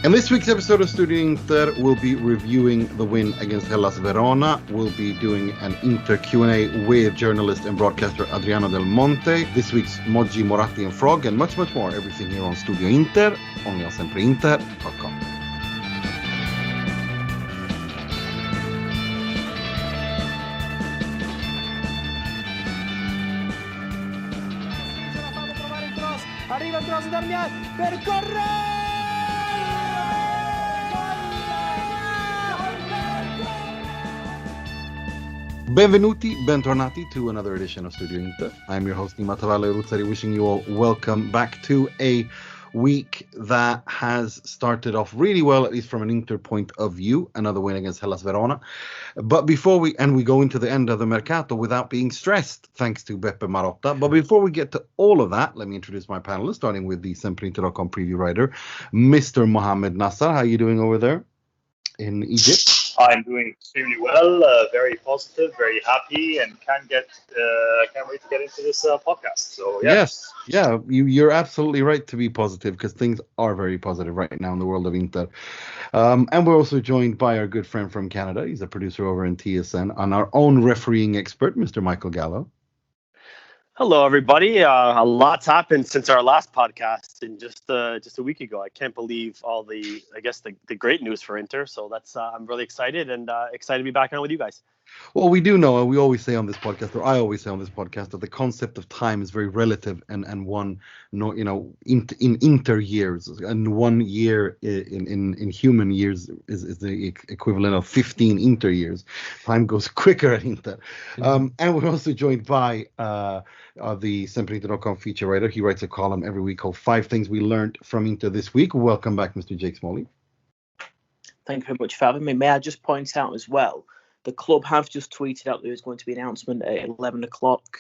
In this week's episode of Studio Inter, we'll be reviewing the win against Hellas Verona. We'll be doing an Inter Q&A with journalist and broadcaster Adriano Del Monte. This week's Moggi, Moratti and Frog, and much, much more. Everything here on Studio Inter, only on SempreInter.com. Arriva il cross Darmian per Correa! Benvenuti, bentornati to another edition of Studio Inter. I'm your host Nima, Tavallaey, wishing you all welcome back to a week that has started off really well, at least from an Inter point of view. Another win against Hellas Verona. But before we go into the end of the Mercato without being stressed, thanks to Beppe Marotta. But before we get to all of that, let me introduce my panelists, starting with the SempreInter.com preview writer, Mr. Mohamed Nassar. How are you doing over there in Egypt? I'm doing extremely well, very positive, very happy, and can't wait to get into this podcast. So yes, you're absolutely right to be positive, because things are very positive right now in the world of Inter. And we're also joined by our good friend from Canada. He's a producer over in TSN, and our own refereeing expert, Mr. Michael Gallo. Hello, everybody. A lot's happened since our last podcast in just a week ago. I can't believe all the great news for Inter. So that's I'm really excited and excited to be back on with you guys. Well, we do know, and we always say on this podcast, or I always say on this podcast, that the concept of time is very relative, and one, in Inter years, and 1 year in human years is the equivalent of 15 Inter years. Time goes quicker at Inter. And we're also joined by the SempreInter.com feature writer. He writes a column every week called 5 Things We Learned from Inter This Week. Welcome back, Mr. JakeSmalley. Thank you very much for having me. May I just point out as well, the club have just tweeted out there's going to be an announcement at 11 o'clock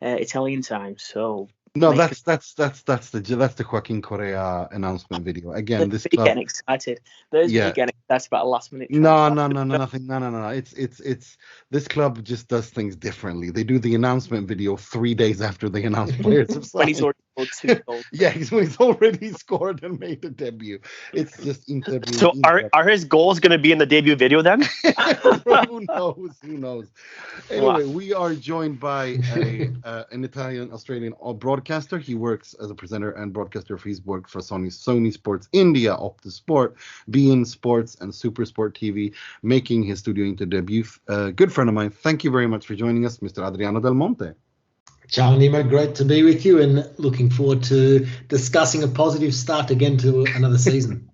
Italian time. So no, that's the Joaquin Correa announcement video. Again, this club getting excited. There's me getting excited about a last minute. No, nothing. No. It's this club just does things differently. They do the announcement video 3 days after they announce players. When he's already scored 2 goals. Yeah, when he's already scored and made a debut. It's just Inter. So are his goals going to be in the debut video then? Who knows? Anyway, we are joined by an Italian-Australian broadcaster. He works as a presenter and broadcaster. He's worked for Sony Sports India, Optus Sport, BeinSports, and Super Sport TV, making his Studio Inter debut. Good friend of mine. Thank you very much for joining us, Mr. Adriano Del Monte. Ciao, Nima. Great to be with you, and looking forward to discussing a positive start again to another season.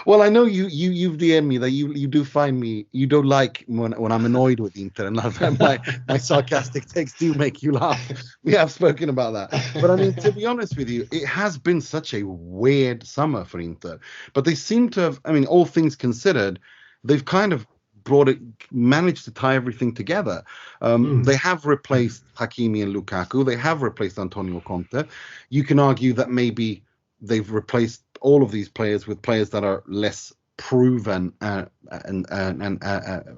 Well, I know you've DM'd me that you do find me, you don't like when I'm annoyed with Inter, and my sarcastic takes do make you laugh. We have spoken about that. But I mean, to be honest with you, it has been such a weird summer for Inter. But they seem to have, I mean, all things considered, they've kind of managed to tie everything together. They have replaced Hakimi and Lukaku. They have replaced Antonio Conte. You can argue that maybe they've replaced all of these players with players that are less proven and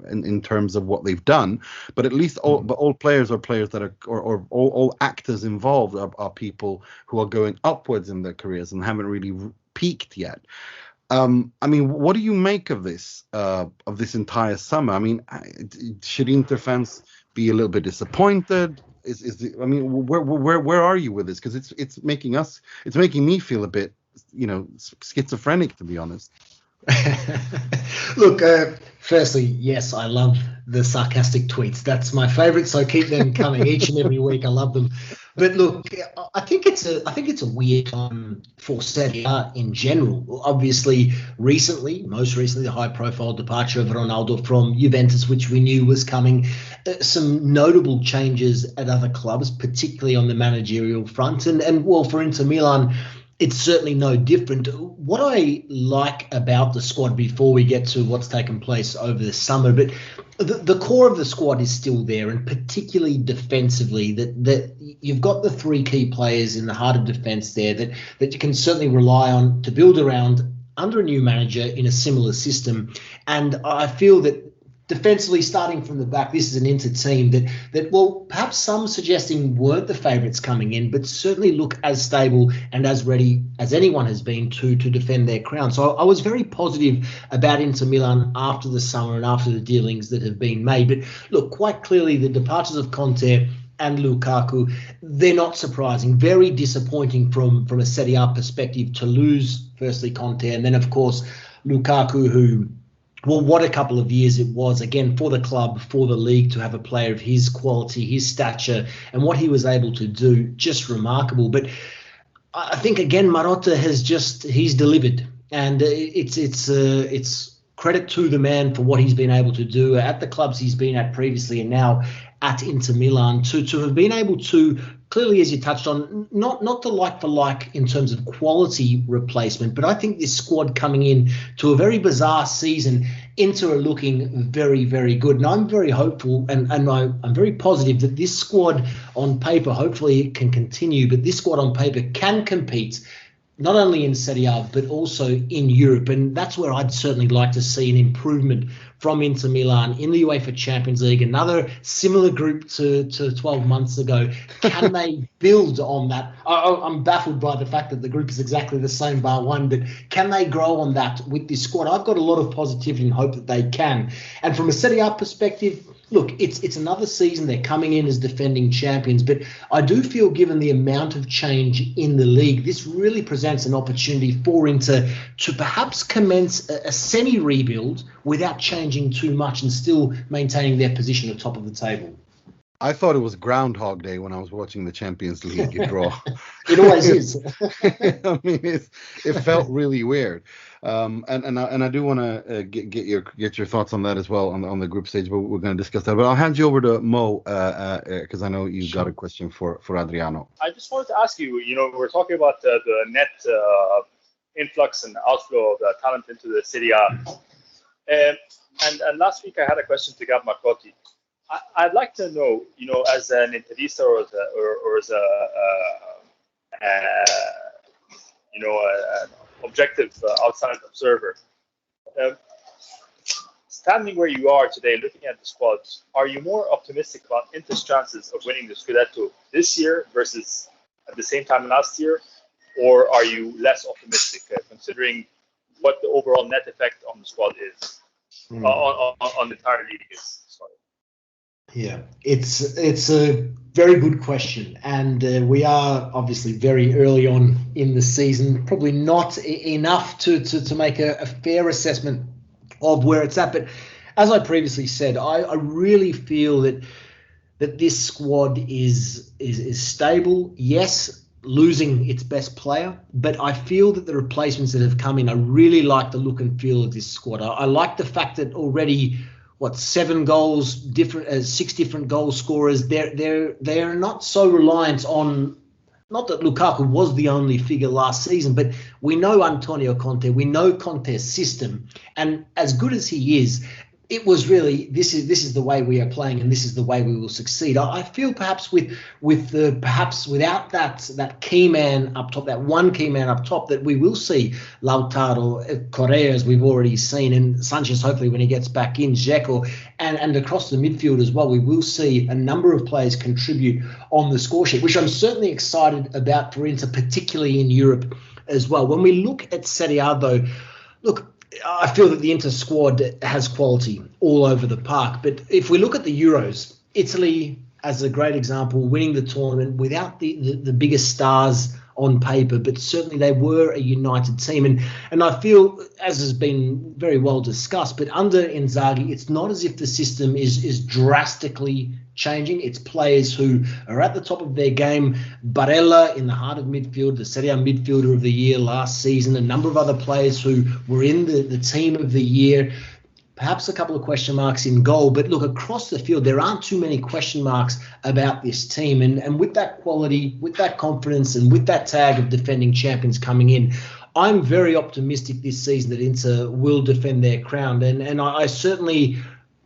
in terms of what they've done. But at least all players are players that are, or all actors involved are people who are going upwards in their careers and haven't really peaked yet. I mean, what do you make of this entire summer? I mean, should Inter fans be a little bit disappointed? Where are you with this? Because it's making me feel a bit, schizophrenic, to be honest. Look, firstly, yes, I love the sarcastic tweets. That's my favorite, so keep them coming each and every week. I love them. But look, I think it's a weird time for Serie A in general. Obviously, most recently, the high-profile departure of Ronaldo from Juventus, which we knew was coming. Some notable changes at other clubs, particularly on the managerial front, and well, for Inter Milan, it's certainly no different. What I like about the squad, before we get to what's taken place over the summer, but the core of the squad is still there, and particularly defensively, that you've got the 3 key players in the heart of defence there that you can certainly rely on to build around under a new manager in a similar system. And I feel that defensively, starting from the back, this is an Inter team that well, perhaps some suggesting weren't the favourites coming in, but certainly look as stable and as ready as anyone has been to defend their crown. So I was very positive about Inter Milan after the summer and after the dealings that have been made. But look, quite clearly the departures of Conte and Lukaku, they're not surprising. Very disappointing from a Serie A perspective to lose, firstly, Conte, and then, of course, Lukaku, who... Well, what a couple of years it was, again, for the club, for the league, to have a player of his quality, his stature, and what he was able to do, just remarkable. But I think, again, Marotta he's delivered. And it's credit to the man for what he's been able to do at the clubs he's been at previously and now at Inter Milan, to have been able to, clearly, as you touched on, not the like for like in terms of quality replacement, but I think this squad coming in to a very bizarre season, Inter are looking very, very good. And I'm very hopeful and I'm very positive that this squad on paper, hopefully it can continue, but this squad on paper can compete not only in Serie A, but also in Europe. And that's where I'd certainly like to see an improvement from Inter Milan in the UEFA Champions League, another similar group to 12 months ago. Can they build on that? I'm baffled by the fact that the group is exactly the same bar one, but can they grow on that with this squad? I've got a lot of positivity and hope that they can. And from a Serie A perspective, look, it's another season. They're coming in as defending champions, but I do feel, given the amount of change in the league, this really presents an opportunity for Inter to perhaps commence a semi-rebuild without changing too much and still maintaining their position at top of the table. I thought it was Groundhog Day when I was watching the Champions League draw. It always is. I mean, it felt really weird. And I do want to get your thoughts on that as well on the group stage, but we're going to discuss that. But I'll hand you over to Mo because I know you've got a question for Adriano. I just wanted to ask you, we're talking about the net influx and outflow of talent into the Serie A. And last week I had a question to Gab Marcotti. I'd like to know, as an Interista or as an objective outside observer, standing where you are today, looking at the squad, are you more optimistic about Inter's chances of winning the Scudetto this year versus at the same time last year, or are you less optimistic considering what the overall net effect on the squad is, on the entire league is? Sorry. Yeah, it's a very good question, and we are obviously very early on in the season, probably not enough to make a fair assessment of where it's at. But as I previously said, I really feel that this squad is stable. Yes, losing its best player, but I feel that the replacements that have come in, I really like the look and feel of this squad. I like the fact that already, 7 goals, 6 different goal scorers. They're not so reliant on, not that Lukaku was the only figure last season, but we know Antonio Conte, we know Conte's system, and as good as he is, it was really, this is the way we are playing and this is the way we will succeed. I feel perhaps perhaps without that key man up top, that one key man up top, that we will see Lautaro, Correa, as we've already seen, and Sanchez hopefully when he gets back in, Dzeko, and across the midfield as well, we will see a number of players contribute on the score sheet, which I'm certainly excited about for Inter, particularly in Europe as well. When we look at Serie A though, look, I feel that the Inter squad has quality all over the park. But if we look at the Euros, Italy as a great example, winning the tournament without the biggest stars on paper, but certainly they were a united team. And I feel, as has been very well discussed, but under Inzaghi, it's not as if the system is drastically changing. It's players who are at the top of their game. Barella in the heart of midfield, the Serie A midfielder of the year last season, a number of other players who were in the team of the year. Perhaps a couple of question marks in goal, but look, across the field, there aren't too many question marks about this team. And with that quality, with that confidence, and with that tag of defending champions coming in, I'm very optimistic this season that Inter will defend their crown. And I certainly,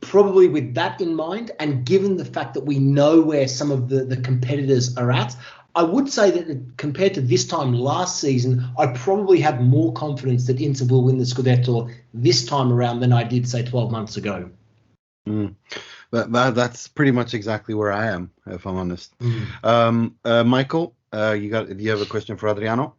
probably with that in mind, and given the fact that we know where some of the competitors are at, I would say that compared to this time last season, I probably have more confidence that Inter will win the Scudetto this time around than I did, say, 12 months ago. That's pretty much exactly where I am, if I'm honest. Michael, do you have a question for Adriano?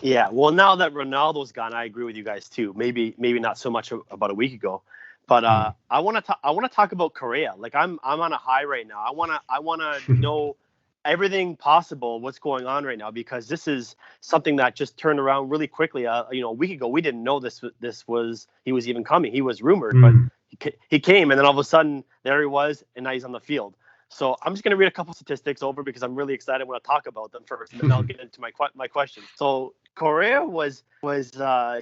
Yeah, well, now that Ronaldo's gone, I agree with you guys too. Maybe not so much about a week ago, but I want to talk about Correa. Like I'm on a high right now. I want to know everything possible what's going on right now, because this is something that just turned around really quickly. A week ago we didn't know he was even coming. He was rumored, but he came, and then all of a sudden there he was, and now he's on the field. So I'm just going to read a couple statistics over because I'm really excited when I talk about them first, and then I'll get into my questions. So Correa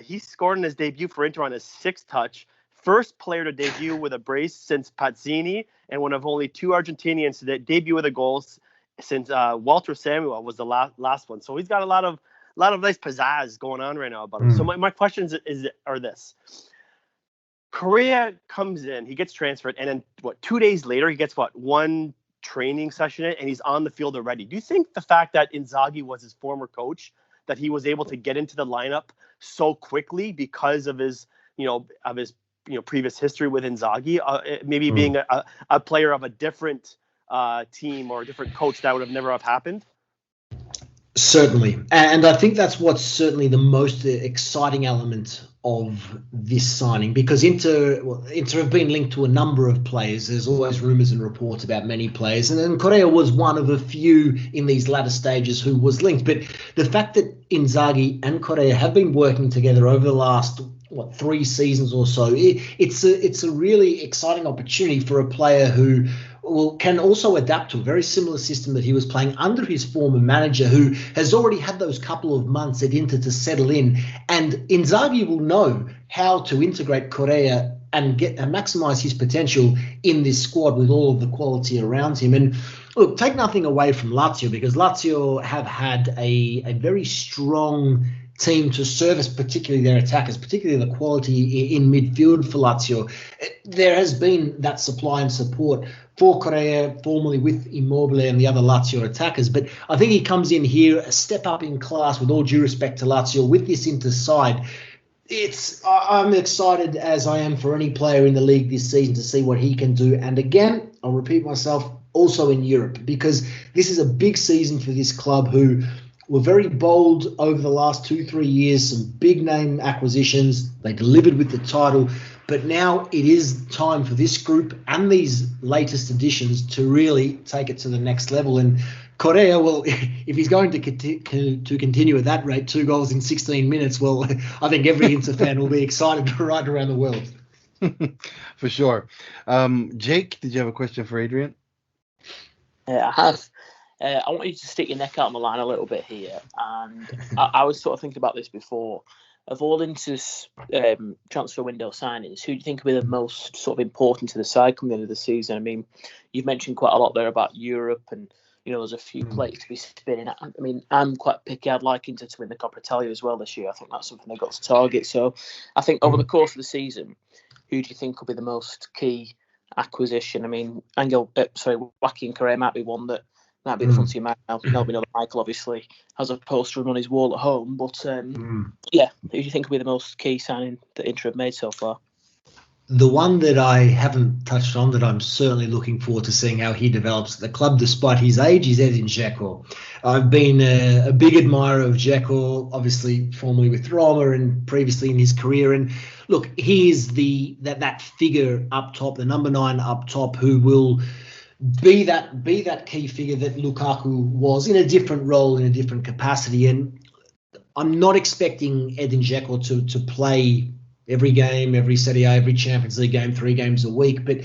he scored in his debut for Inter on his 6th touch, first player to debut with a brace since Pazzini, and one of only 2 Argentinians to debut with a goal since Walter Samuel was the last one. So he's got a lot of nice pizzazz going on right now about him. So my questions are this. Correa comes in, he gets transferred, and then 2 days later he gets one training session in, and he's on the field already. Do you think the fact that Inzaghi was his former coach, that he was able to get into the lineup so quickly because of his previous history with Inzaghi, maybe being a player of a different team or a different coach, that would have never have happened? Certainly. And I think that's what's certainly the most exciting element of this signing, because Inter have been linked to a number of players. There's always rumours and reports about many players, and then Correa was one of a few in these latter stages who was linked. But the fact that Inzaghi and Correa have been working together over the last 3 seasons or so, it's a really exciting opportunity for a player who can also adapt to a very similar system that he was playing under his former manager, who has already had those couple of months at Inter to settle in. And Inzaghi will know how to integrate Correa and maximise his potential in this squad with all of the quality around him. And look, take nothing away from Lazio, because Lazio have had a very strong team to service, particularly their attackers, particularly the quality in midfield for Lazio. There has been that supply and support for Correa, formerly with Immobile and the other Lazio attackers. But I think he comes in here a step up in class, with all due respect to Lazio, with this Inter side. I'm excited, as I am for any player in the league this season, to see what he can do. And again, I'll repeat myself, also in Europe, because this is a big season for this club, who were very bold over the last 2-3 years, some big name acquisitions. They delivered with the title, but now it is time for this group and these latest additions to really take it to the next level. And Correa, well, if he's going to continue at that rate, 2 goals in 16 minutes, well, I think every Inter fan will be excited right around the world. For sure. Jake, did you have a question for Adrian? I have. I want you to stick your neck out on the line a little bit here. And I was sort of thinking about this before. Of all Inter's transfer window signings, who do you think will be the most sort of important to the side coming into the season? I mean, you've mentioned quite a lot there about Europe, and there's a few plates to be spinning. I mean, I'm quite picky. I'd like Inter to win the Coppa Italia as well this year. I think that's something they've got to target. So I think over the course of the season, who do you think will be the most key acquisition? I mean, Joaquin Correa might be one that might be the front of your mind now. We know that Michael obviously has a poster on his wall at home. But yeah, who do you think will be the most key signing that Inter have made so far? The one that I haven't touched on, that I'm certainly looking forward to seeing how he develops at the club despite his age, is Edin Dzeko. I've been a big admirer of Dzeko, obviously formerly with Roma and previously in his career. And look, he is that figure up top, the number 9 up top, who will be that key figure that Lukaku was, in a different role, in a different capacity. And I'm not expecting Edin Dzeko to play every game, every Serie A, every Champions League game, 3 games a week. But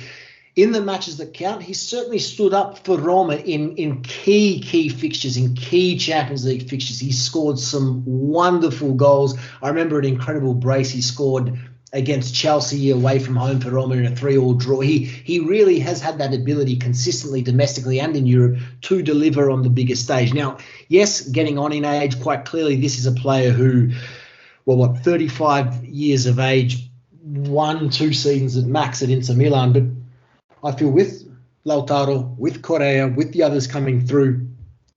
in the matches that count, he certainly stood up for Roma in key fixtures, in key Champions League fixtures. He scored some wonderful goals. I remember an incredible brace he scored against Chelsea away from home for Roma in a 3-3 draw. He really has had that ability consistently, domestically and in Europe, to deliver on the biggest stage. Now, yes, getting on in age, quite clearly this is a player who, 35 years of age, 1-2 seasons at max at Inter Milan. But I feel with Lautaro, with Correa, with the others coming through,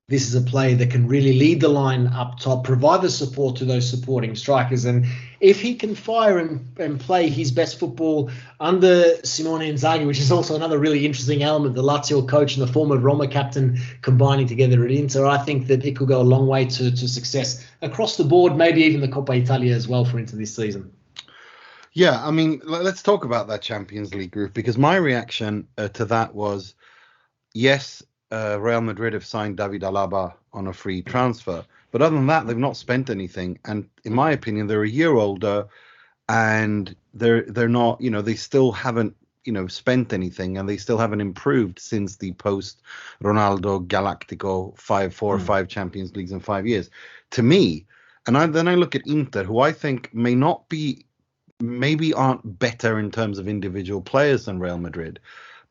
this is a player that can really lead the line up top, provide the support to those supporting strikers. And if he can fire and play his best football under Simone Inzaghi, which is also another really interesting element, the Lazio coach and the former Roma captain combining together at Inter, I think that it could go a long way to success across the board, maybe even the Coppa Italia as well for Inter this season. Yeah, I mean, let's talk about that Champions League group, because my reaction to that was, yes, Real Madrid have signed David Alaba on a free transfer, but other than that, they've not spent anything. And in my opinion, they're a year older, and they're not, they still haven't, spent anything, and they still haven't improved since the post Ronaldo Galactico 4 or 5 Champions Leagues in 5 years. To me, then I look at Inter, who I think maybe aren't better in terms of individual players than Real Madrid,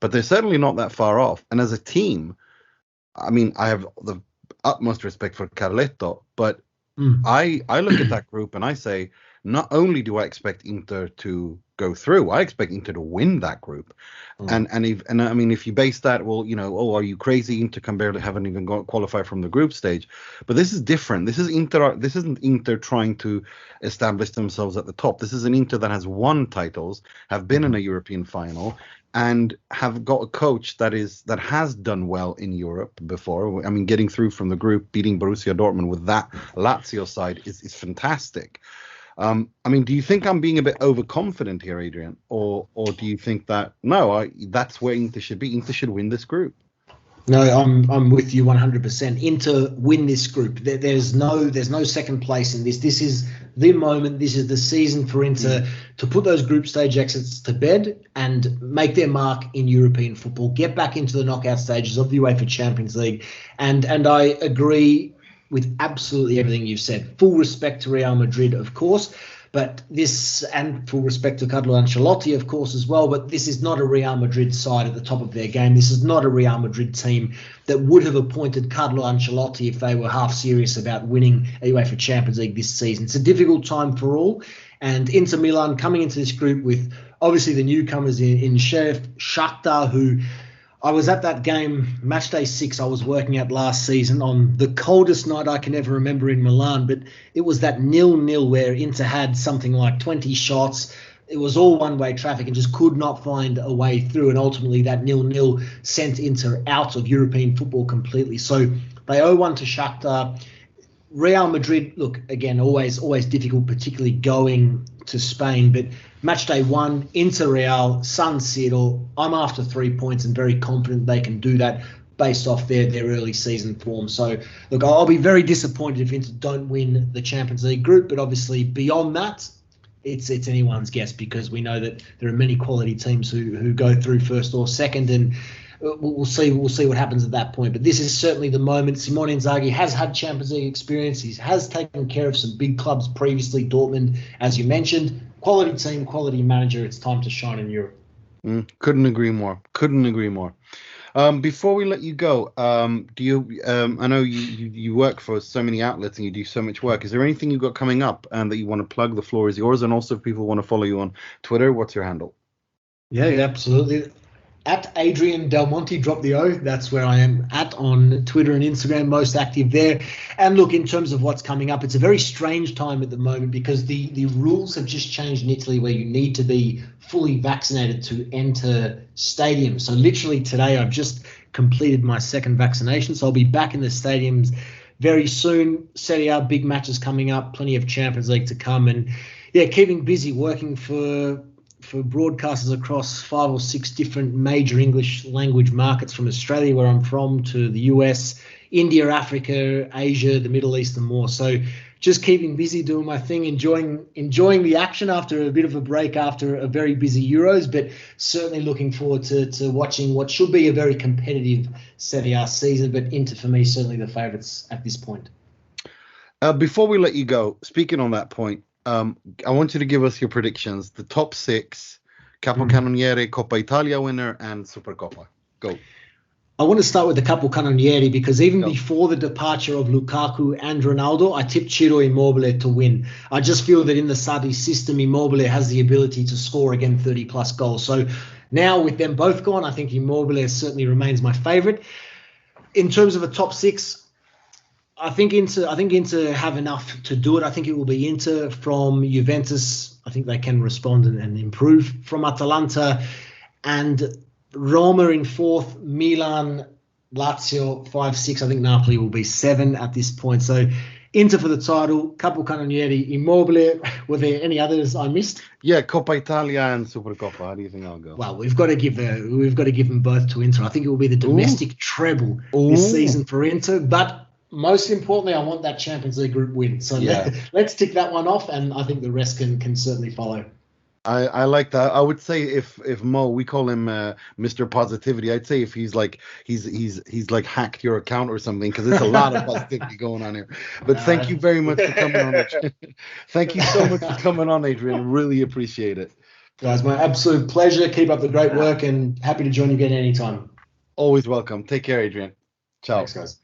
but they're certainly not that far off. And as a team, I mean, I have the utmost respect for Carletto, but I look at that group and I say, not only do I expect Inter to go through, I expect Inter to win that group. And I mean, if you base that, well, are you crazy? Inter haven't even qualified from the group stage. But this is different. This isn't Inter trying to establish themselves at the top. This is an Inter that has won titles, have been in a European final, and have got a coach that has done well in Europe before. I mean, getting through from the group, beating Borussia Dortmund with that Lazio side is fantastic. I mean, do you think I'm being a bit overconfident here, Adrian, or do you think that that's where Inter should be? Inter should win this group. No, I'm with you 100%. Inter win this group. There's no second place in this. This is the moment. This is the season for Inter to put those group stage exits to bed and make their mark in European football. Get back into the knockout stages of the UEFA Champions League. And I agree with absolutely everything you've said. Full respect to Real Madrid, of course, and full respect to Carlo Ancelotti, of course, as well. But this is not a Real Madrid side at the top of their game. This is not a Real Madrid team that would have appointed Carlo Ancelotti if they were half serious about winning a UEFA Champions League this season. It's a difficult time for all. And Inter Milan coming into this group with obviously the newcomers in Sheriff, Shakhtar, who I was at that game, match day 6, I was working at last season on the coldest night I can ever remember in Milan, but it was that 0-0 where Inter had something like 20 shots. It was all one-way traffic and just could not find a way through, and ultimately that 0-0 sent Inter out of European football completely. So they 0-1 to Shakhtar. Real Madrid, look, again, always difficult, particularly going to Spain, but match day 1, Inter Real, San Siro. I'm after 3 points and very confident they can do that based off their early season form. So, look, I'll be very disappointed if Inter don't win the Champions League group, but obviously beyond that, it's anyone's guess, because we know that there are many quality teams who go through first or second, and we'll see what happens at that point. But this is certainly the moment. Simone Inzaghi has had Champions League experience. He has taken care of some big clubs previously, Dortmund, as you mentioned. Quality team, quality manager. It's time to shine in Europe. Couldn't agree more. Before we let you go, do you? I know you work for so many outlets and you do so much work. Is there anything you've got coming up and that you want to plug? The floor is yours. And also, if people want to follow you on Twitter, what's your handle? Yeah, absolutely. At Adrian Del Monte, drop the O. That's where I am at on Twitter and Instagram, most active there. And look, in terms of what's coming up, it's a very strange time at the moment because the rules have just changed in Italy where you need to be fully vaccinated to enter stadiums. So literally today, I've just completed my second vaccination. So I'll be back in the stadiums very soon. Serie A, big matches coming up, plenty of Champions League to come. And yeah, keeping busy working for broadcasters across 5 or 6 different major English language markets, from Australia, where I'm from, to the US, India, Africa, Asia, the Middle East, and more. So just keeping busy, doing my thing, enjoying the action after a bit of a break after a very busy Euros, but certainly looking forward to watching what should be a very competitive Serie A season. But Inter, for me, certainly the favourites at this point. Before we let you go, speaking on that point, I want you to give us your predictions. The top 6, Capocannoniere, Coppa Italia winner, and Supercoppa. Go. I want to start with the Capocannoniere because even before the departure of Lukaku and Ronaldo, I tipped Ciro Immobile to win. I just feel that in the Sarri system, Immobile has the ability to score again 30-plus goals. So now with them both gone, I think Immobile certainly remains my favourite. In terms of a top 6, I think Inter have enough to do it. I think it will be Inter from Juventus. I think they can respond and improve from Atalanta, and Roma in fourth, Milan, Lazio 5-6. I think Napoli will be 7 at this point. So Inter for the title, couple Canonieri, Immobile. Were there any others I missed? Yeah, Coppa Italia and Supercoppa. How do you think I'll go? Well, we've got to give them both to Inter. I think it will be the domestic treble this season for Inter. But most importantly, I want that Champions League group win. So let's tick that one off, and I think the rest can certainly follow. I like that. I would say if Mo, we call him Mr. Positivity. I'd say if he's like like hacked your account or something, because there's a lot of positivity going on here. But thank you very much for coming on. Thank you so much for coming on, Adrian. Really appreciate it. Guys, my absolute pleasure. Keep up the great work, and happy to join you again anytime. Always welcome. Take care, Adrian. Ciao. Thanks, guys.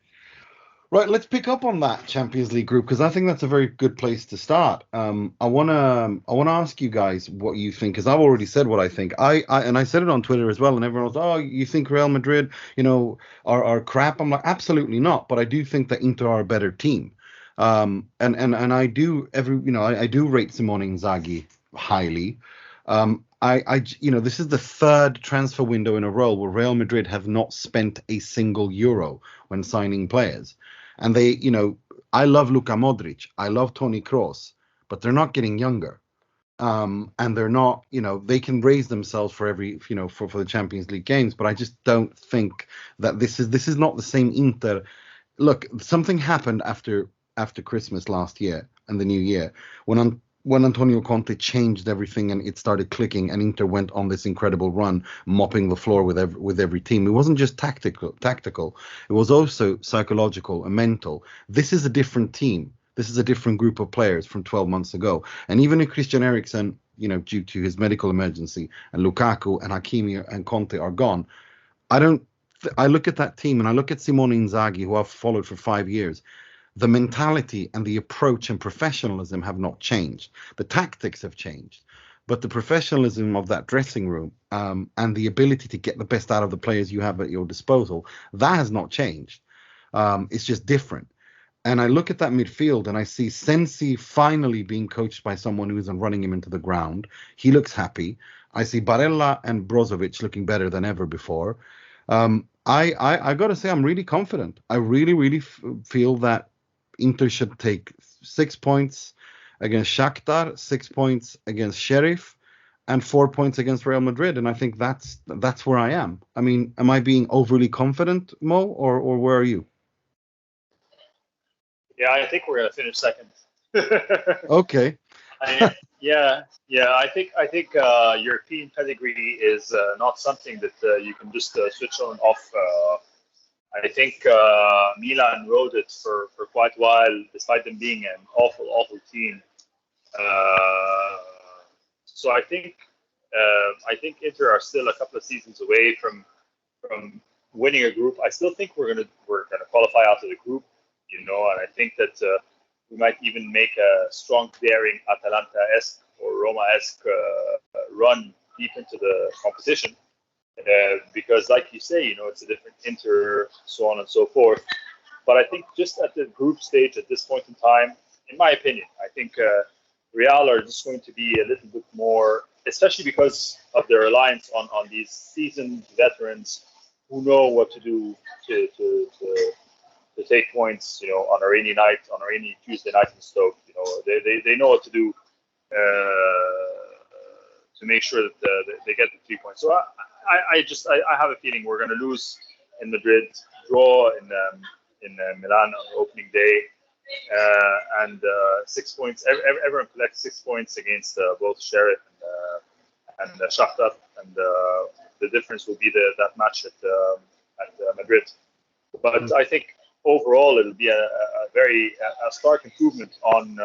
Right, let's pick up on that Champions League group, because I think that's a very good place to start. I wanna ask you guys what you think, because I've already said what I think. I said it on Twitter as well, and everyone was, oh, you think Real Madrid, are crap? I'm like, absolutely not. But I do think that Inter are a better team. And I do I do rate Simone Inzaghi highly. This is the third transfer window in a row where Real Madrid have not spent a single euro when signing players. And I love Luka Modric, I love Toni Kroos, but they're not getting younger. And they're not, they can raise themselves for every, for the Champions League games. But I just don't think that this is not the same Inter. Look, something happened after Christmas last year and the new year when Antonio Conte changed everything and it started clicking, and Inter went on this incredible run, mopping the floor with every team. It wasn't just tactical. It was also psychological and mental. This is a different team. This is a different group of players from 12 months ago. And even if Christian Eriksen, due to his medical emergency, and Lukaku and Hakimi and Conte are gone, I look at that team and I look at Simone Inzaghi, who I've followed for 5 years. The mentality and the approach and professionalism have not changed. The tactics have changed, but the professionalism of that dressing room and the ability to get the best out of the players you have at your disposal, that has not changed. It's just different. And I look at that midfield and I see Sensi finally being coached by someone who isn't running him into the ground. He looks happy. I see Barella and Brozovic looking better than ever before. I got to say, I'm really confident. I really feel that Inter should take 6 points against Shakhtar, 6 points against Sheriff, and 4 points against Real Madrid. And I think that's where I am. I mean, am I being overly confident, Mo, or where are you? Yeah, I think we're gonna finish second. Okay. I think European pedigree is not something that you can just switch on off. I think Milan rode it for quite a while, despite them being an awful team. So I think Inter are still a couple of seasons away from winning a group. I still think we're gonna qualify out of the group, and I think that we might even make a strong, daring Atalanta-esque or Roma-esque run deep into the competition. Because, like you say, it's a different Inter, so on and so forth. But I think just at the group stage at this point in time, in my opinion, I think Real are just going to be a little bit more, especially because of their reliance on these seasoned veterans who know what to do to take points, on a rainy night, on a rainy Tuesday night in Stoke. They know what to do to make sure that they get the 3 points. So I have a feeling we're going to lose in Madrid, draw in Milan on opening day, and 6 points. Everyone collects 6 points against both Sheriff and Shakhtar, and the difference will be that match at Madrid. But I think overall it'll be a very stark improvement on.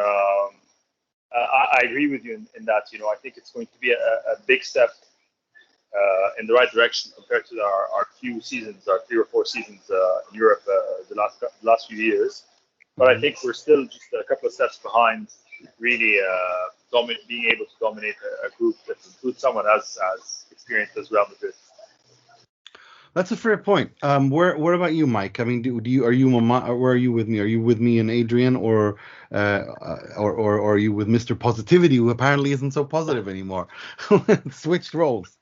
I agree with you in that. I think it's going to be a big step in the right direction compared to our few seasons, our 3 or 4 seasons in Europe the last few years. But I think we're still just a couple of steps behind, really being able to dominate a group that includes someone as experienced as Real Madrid. That's a fair point. What about you, Mike? I mean, where are you with me? Are you with me and Adrian, or are you with Mr. Positivity, who apparently isn't so positive anymore? Switched roles.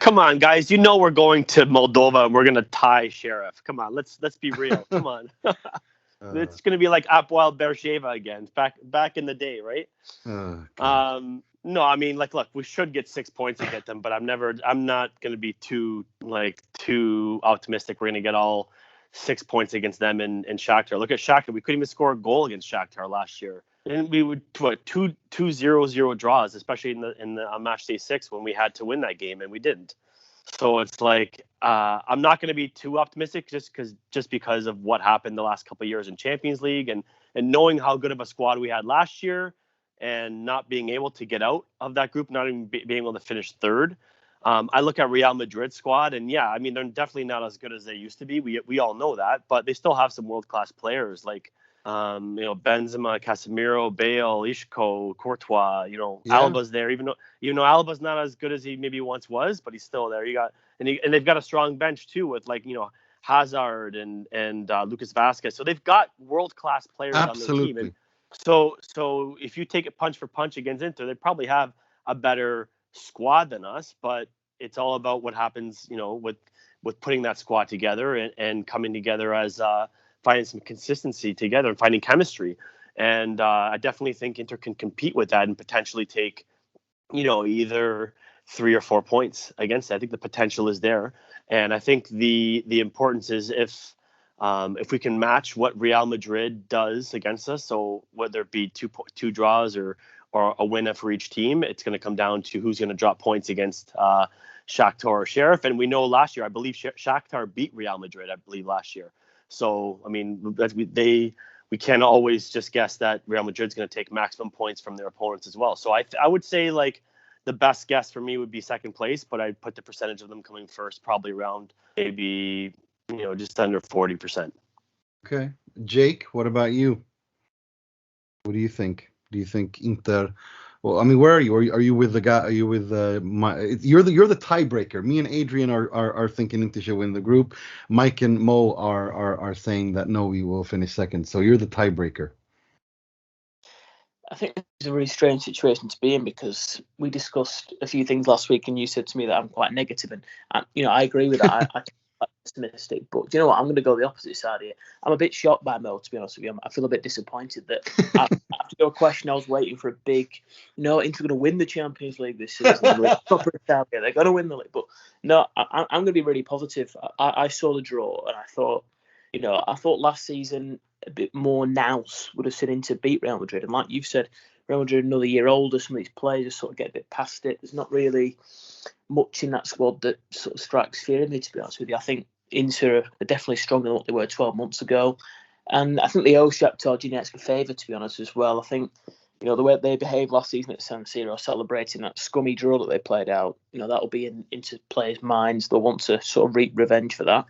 Come on, guys. You know we're going to Moldova and we're gonna tie Sheriff. Come on, let's be real. Come on. It's gonna be like Apoel Beersheva again, back in the day, right? No, I mean, like, look, we should get 6 points to get them, but I'm not gonna be too optimistic. We're gonna get all 6 points against them in Shakhtar. Look at Shakhtar. We couldn't even score a goal against Shakhtar last year. And we would 2-0 draws, especially in the match day 6 when we had to win that game and we didn't. So it's like I'm not going to be too optimistic just because of what happened the last couple of years in Champions League and knowing how good of a squad we had last year and not being able to get out of that group, not even being able to finish third. I look at Real Madrid's squad, and yeah, I mean, they're definitely not as good as they used to be. We all know that, but they still have some world-class players like Benzema, Casemiro, Bale, Isco, Courtois. Alba's there, even though Alba's not as good as he maybe once was, but he's still there. And they've got a strong bench too with Hazard and Lucas Vazquez. So they've got world-class players on their team. And so if you take it punch for punch against Inter, they probably have a better squad than us, but it's all about what happens, with putting that squad together and coming together as finding some consistency together and finding chemistry. And I definitely think Inter can compete with that and potentially take, either 3 or 4 points against it. I think the potential is there. And I think the importance is if we can match what Real Madrid does against us, so whether it be two draws or a win for each team, it's going to come down to who's going to drop points against Shakhtar or Sheriff. And we know last year, I believe Shakhtar beat Real Madrid, last year. So, I mean, we can't always just guess that Real Madrid's going to take maximum points from their opponents as well. So I would say like the best guess for me would be second place, but I'd put the percentage of them coming first probably around maybe, just under 40%. Okay. Jake, what about you? What do you think? Do you think Inter? Well, I mean, where are you? Are you with the guy? Are you with you're the tiebreaker. Me and Adrian are thinking Inter should win the group. Mike and Mo are saying that no, we will finish second. So you're the tiebreaker. I think it's a really strange situation to be in because we discussed a few things last week, and you said to me that I'm quite negative, and I agree with that. I'm optimistic, but do you know what? I'm going to go the opposite side here. I'm a bit shocked by Mo, to be honest with you. I feel a bit disappointed that after your question, I was waiting for a big, Inter going to win the Champions League this season. They're going to win the league, but no, I'm going to be really positive. I saw the draw, and I thought last season a bit more nous would have seen Inter beat Real Madrid, and like you've said, Real Madrid another year older. Some of these players just sort of get a bit past it. There's not really much in that squad that sort of strikes fear in me, to be honest with you. I think Inter are definitely stronger than what they were 12 months ago. And I think they owe Shakhtar Donetsk a favour, to be honest, as well. I think, the way they behaved last season at San Siro, celebrating that scummy draw that they played out, that'll be into players' minds. They'll want to sort of reap revenge for that.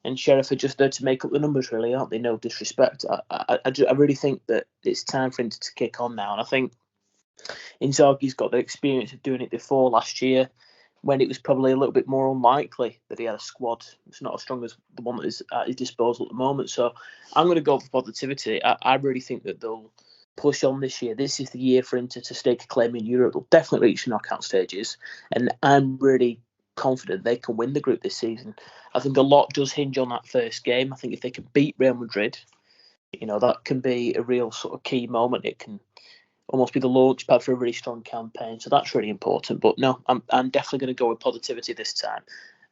And Sheriff are just there to make up the numbers, really, aren't they? No disrespect. I really think that it's time for Inter to kick on now. And I think Inzaghi's got the experience of doing it before last year, when it was probably a little bit more unlikely that he had a squad. It's not as strong as the one that is at his disposal at the moment. So I'm going to go for positivity. I really think that they'll push on this year. This is the year for Inter to stake a claim in Europe. They'll definitely reach knockout stages. And I'm really confident they can win the group this season. I think a lot does hinge on that first game. I think if they can beat Real Madrid, that can be a real sort of key moment. It can almost be the launch pad for a really strong campaign. So that's really important. But no, I'm definitely going to go with positivity this time.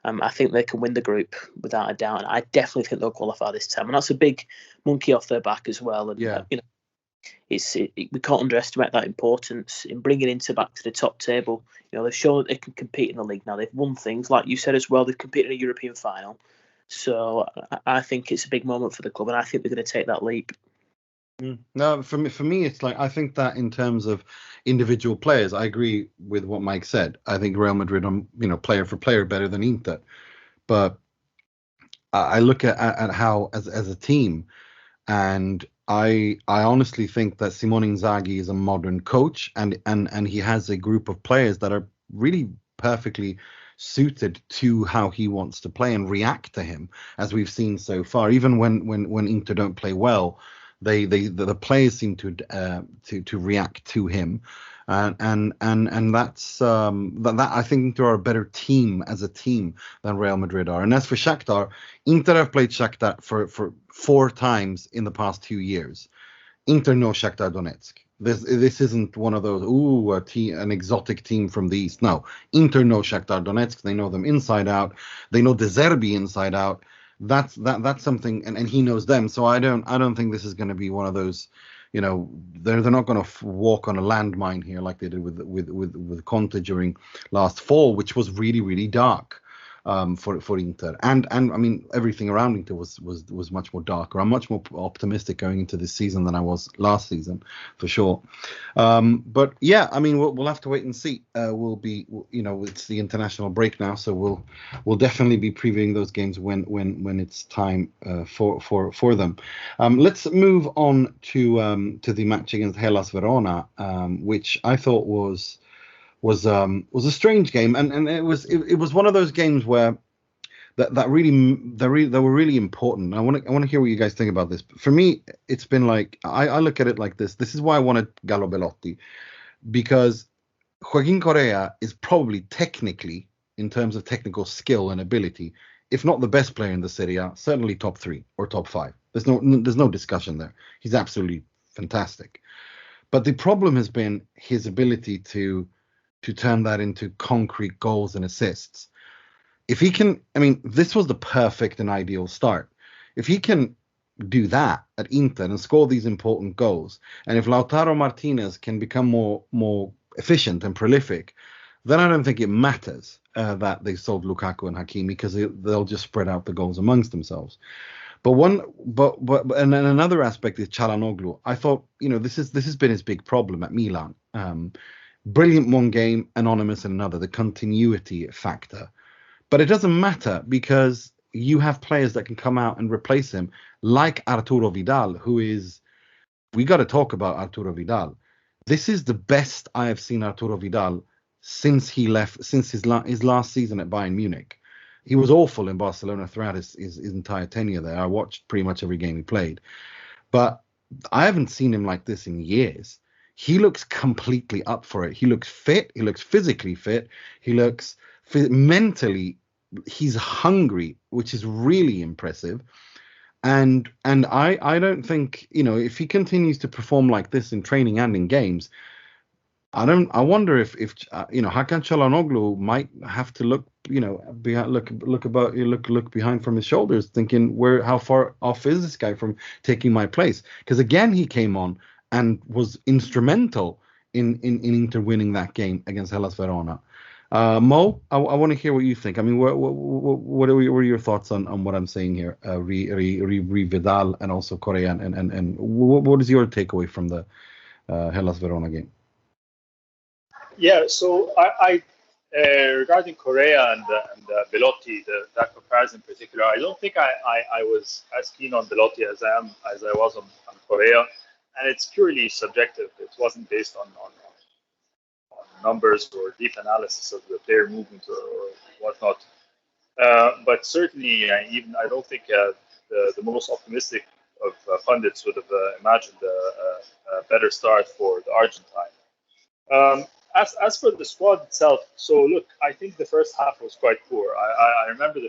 I think they can win the group without a doubt. And I definitely think they'll qualify this time. And that's a big monkey off their back as well. And, we can't underestimate that importance in bringing Inter back to the top table. They've shown that they can compete in the league now. They've won things, like you said as well. They've competed in a European final. So I think it's a big moment for the club, and I think they're going to take that leap. No, for me, it's like, I think that in terms of individual players, I agree with what Mike said. I think Real Madrid are, player for player better than Inter. But I look at how as a team, and I honestly think that Simone Inzaghi is a modern coach, and he has a group of players that are really perfectly suited to how he wants to play and react to him, as we've seen so far. Even when Inter don't play well, the players seem to react to him, and that's that I think Inter are a better team as a team than Real Madrid are. And as for Shakhtar, Inter have played Shakhtar for 4 times in the past 2 years. Inter know Shakhtar Donetsk. This isn't one of those an exotic team from the east. No, Inter know Shakhtar Donetsk. They know them inside out. They know De Zerbi inside out. That's something, and he knows them. So I don't think this is going to be one of those. They're not going to walk on a landmine here like they did with Conte during last fall, which was really, really dark for Inter. And I mean, everything around Inter was much more darker. I'm much more optimistic going into this season than I was last season, for sure. But yeah, I mean, we'll have to wait and see. It's the international break now, so we'll definitely be previewing those games when it's time for them. Let's move on to the match against Hellas Verona, which I thought was a strange game, and it was one of those games where that were really important. I want to hear what you guys think about this. For me, it's been like I look at it like this. This is why I wanted Gallo Belotti, because Joaquin Correa is probably technically, in terms of technical skill and ability, if not the best player in the Serie A, certainly top 3 or top 5. There's no discussion there. He's absolutely fantastic. But the problem has been his ability to turn that into concrete goals and assists. If he can, I mean, this was the perfect and ideal start. If he can do that at Inter and score these important goals, and if Lautaro Martinez can become more efficient and prolific, then I don't think it matters that they sold Lukaku and Hakimi, because they'll just spread out the goals amongst themselves. But then another aspect is Çalhanoğlu. I thought, this has been his big problem at Milan. Brilliant one game, anonymous in another, the continuity factor. But it doesn't matter, because you have players that can come out and replace him, like Arturo Vidal, we got to talk about Arturo Vidal. This is the best I have seen Arturo Vidal since his last season at Bayern Munich. He was awful in Barcelona throughout his entire tenure there. I watched pretty much every game he played. But I haven't seen him like this in years. He looks completely up for it. He looks fit. He looks physically fit. He looks mentally. He's hungry, which is really impressive. And I don't think, if he continues to perform like this in training and in games, I wonder if Hakan Çalhanoğlu might have to look behind from his shoulders, thinking how far off is this guy from taking my place? Because again, he came on and was instrumental in Inter winning that game against Hellas Verona. Mo, I want to hear what you think. I mean, what are your thoughts on what I'm saying here? Vidal and also Correa, and what is your takeaway from the Hellas Verona game? Yeah, so I regarding Correa and Belotti, that comparison in particular, I don't think I was as keen on Belotti as I was on Correa. And it's purely subjective. It wasn't based on numbers or deep analysis of the player movement or whatnot. But certainly, I don't think the most optimistic of pundits would have imagined a better start for the Argentine. As for the squad itself, so look, I think the first half was quite poor. I remember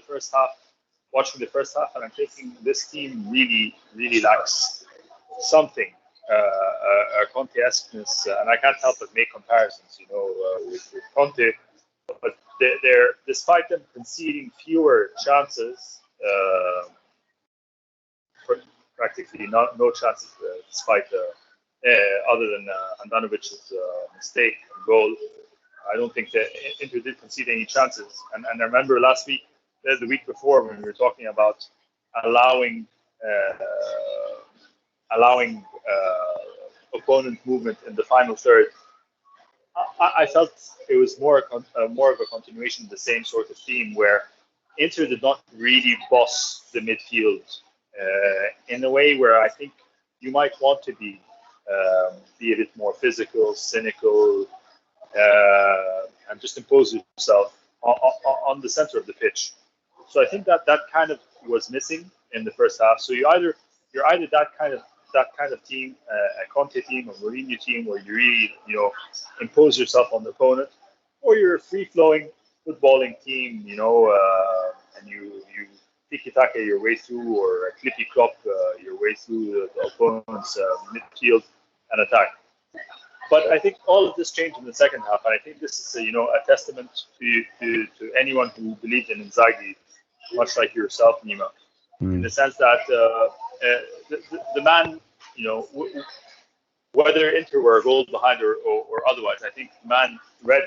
watching the first half, and I'm thinking this team really, really lacks something. Conte-esqueness, and I can't help but make comparisons, with Conte. But they're despite them conceding fewer chances, practically no chances, despite other than Handanovic's mistake and goal. I don't think that Inter did concede any chances. And I remember the week before, when we were talking about allowing opponent movement in the final third, I felt it was more of a continuation of the same sort of theme, where Inter did not really boss the midfield in a way where I think you might want to be a bit more physical, cynical, and just impose yourself on the center of the pitch. So I think that kind of was missing in the first half. So you're either that kind of team, a Conte team, a Mourinho team, where you really impose yourself on the opponent, or you're a free-flowing footballing team, and you tiki-taka your way through, or a clippy-clop your way through the opponent's midfield and attack. But I think all of this changed in the second half, and I think this is a testament to anyone who believed in Inzaghi, much like yourself, Nima, in the sense that the man, whether Inter were a goal behind or otherwise, I think the man read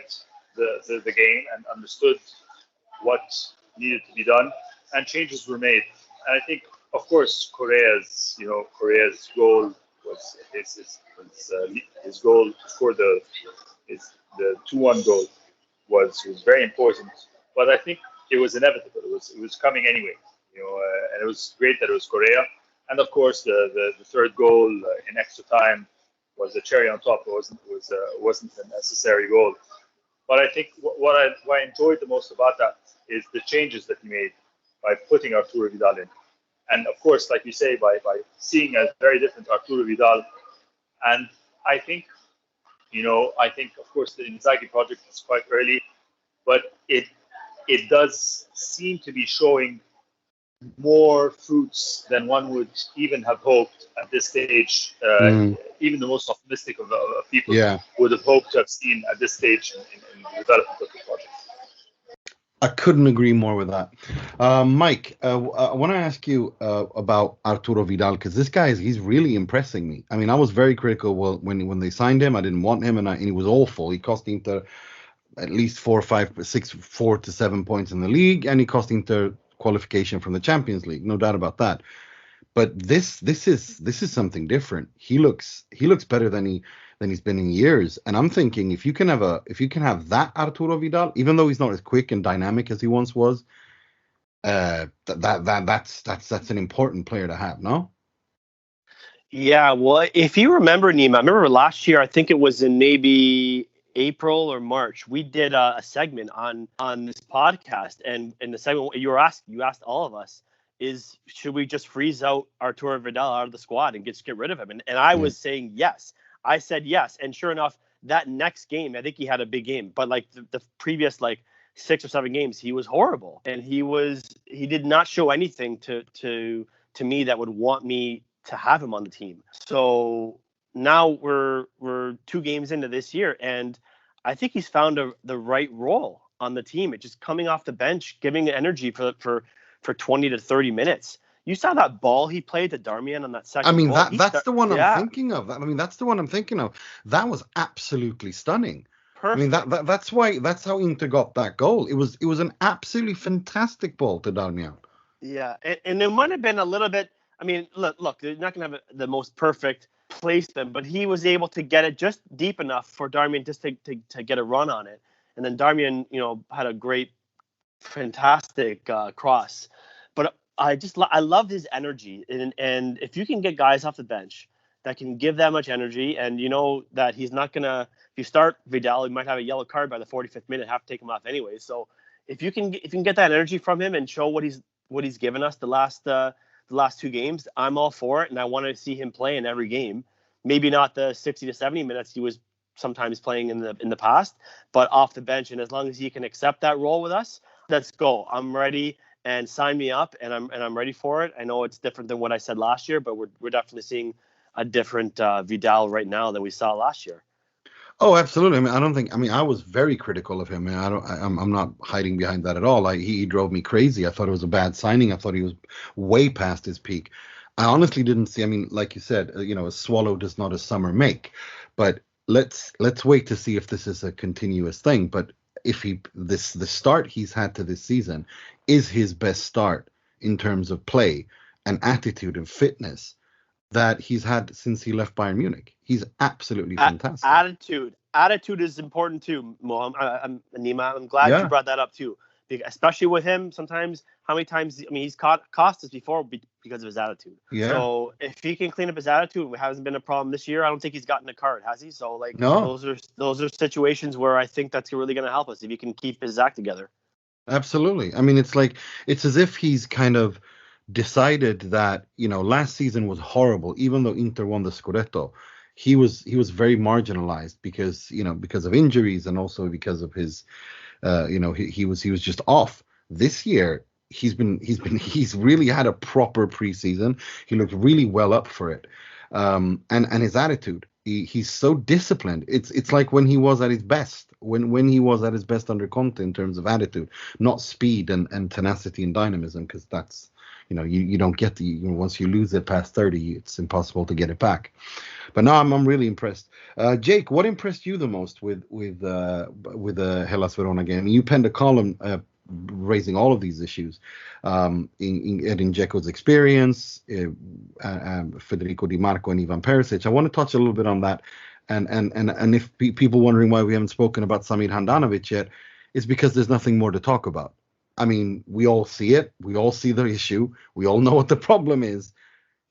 the game and understood what needed to be done, and changes were made. And I think, of course, Correa's goal was his goal to score the 2-1 goal was very important. But I think it was inevitable. It was coming anyway. And it was great that it was Correa. And of course, the third goal in extra time was the cherry on top. It wasn't a necessary goal. But I think what I enjoyed the most about that is the changes that he made by putting Arturo Vidal in. And of course, like you say, by seeing a very different Arturo Vidal. And I think of course the Inzaghi project is quite early, but it does seem to be showing more fruits than one would even have hoped at this stage. Even the most optimistic of people would have hoped to have seen at this stage in the development of the project. I couldn't agree more with that. Mike, I want to ask you about Arturo Vidal, because this guy he's really impressing me. I mean, I was very critical when they signed him. I didn't want him, and he was awful. He cost Inter at least 4 to 7 points in the league, and he cost Inter qualification from the Champions League, no doubt about that. But this is something different. He looks better than he's been in years. And I'm thinking if you can have that Arturo Vidal, even though he's not as quick and dynamic as he once was, that's an important player to have, no? Yeah, well, if you remember, Nima, I remember last year, I think it was in maybe April or March, we did a segment on this podcast, and in the segment you asked all of us, should we just freeze out Arturo Vidal out of the squad and get rid of him? And I was saying yes. I said yes, and sure enough, that next game, I think he had a big game, but like the previous 6 or 7 games, he was horrible, and he did not show anything to me that would want me to have him on the team. So now we're 2 games into this year, and I think he's found the right role on the team. It's just coming off the bench, giving energy for 20 to 30 minutes. You saw that ball he played to Darmian on that second. I mean, that's the one I'm thinking of. I mean, that's the one I'm thinking of. That was absolutely stunning. Perfect. I mean, that's how Inter got that goal. It was an absolutely fantastic ball to Darmian. Yeah, and it might have been a little bit. I mean, look, they're not going to have the most perfect placement, but he was able to get it just deep enough for Darmian just to get a run on it. And then Darmian, had a great, fantastic cross. But I love his energy. And if you can get guys off the bench that can give that much energy, and that he's not going to, if you start Vidal, he might have a yellow card by the 45th minute, have to take him off anyway. So if you can get that energy from him and show what he's given us the last 2 games, I'm all for it, and I want to see him play in every game. Maybe not the 60 to 70 minutes he was sometimes playing in the past, but off the bench. And as long as he can accept that role with us, let's go. I'm ready, and sign me up, and I'm ready for it. I know it's different than what I said last year, but we're definitely seeing a different Vidal right now than we saw last year. Oh, absolutely. I mean, I was very critical of him. I'm not hiding behind that at all. He drove me crazy. I thought it was a bad signing. I thought he was way past his peak. I honestly didn't see. I mean, like you said, a swallow does not a summer make. But let's wait to see if this is a continuous thing. But if the start he's had to this season is his best start in terms of play and attitude and fitness that he's had since he left Bayern Munich. He's absolutely fantastic. Attitude is important too, Mohamed. Nima, I'm glad you brought that up too, especially with him. Sometimes, how many times? I mean, he's cost us before because of his attitude. Yeah. So if he can clean up his attitude, it hasn't been a problem this year. I don't think he's gotten a card, has he? So no. Those are situations where I think that's really going to help us if he can keep his act together. Absolutely. I mean, it's as if he's kind of decided that, last season was horrible, even though Inter won the Scudetto. He was very marginalized because of injuries, and also because of his he was just off. This year he's really had a proper preseason. He looked really well up for it. And his attitude, he's so disciplined. It's like when he was at his best, when he was at his best under Conte in terms of attitude, not speed and tenacity and dynamism, because that's, you don't get once you lose it past 30, it's impossible to get it back. But no, I'm really impressed. Jake, what impressed you the most with the Hellas Verona game? You penned a column raising all of these issues, in Dzeko's experience, Federico Di Marco and Ivan Perisic. I want to touch a little bit on that, and if people wondering why we haven't spoken about Samir Handanovic yet, it's because there's nothing more to talk about. I mean, we all see it. We all see the issue. We all know what the problem is.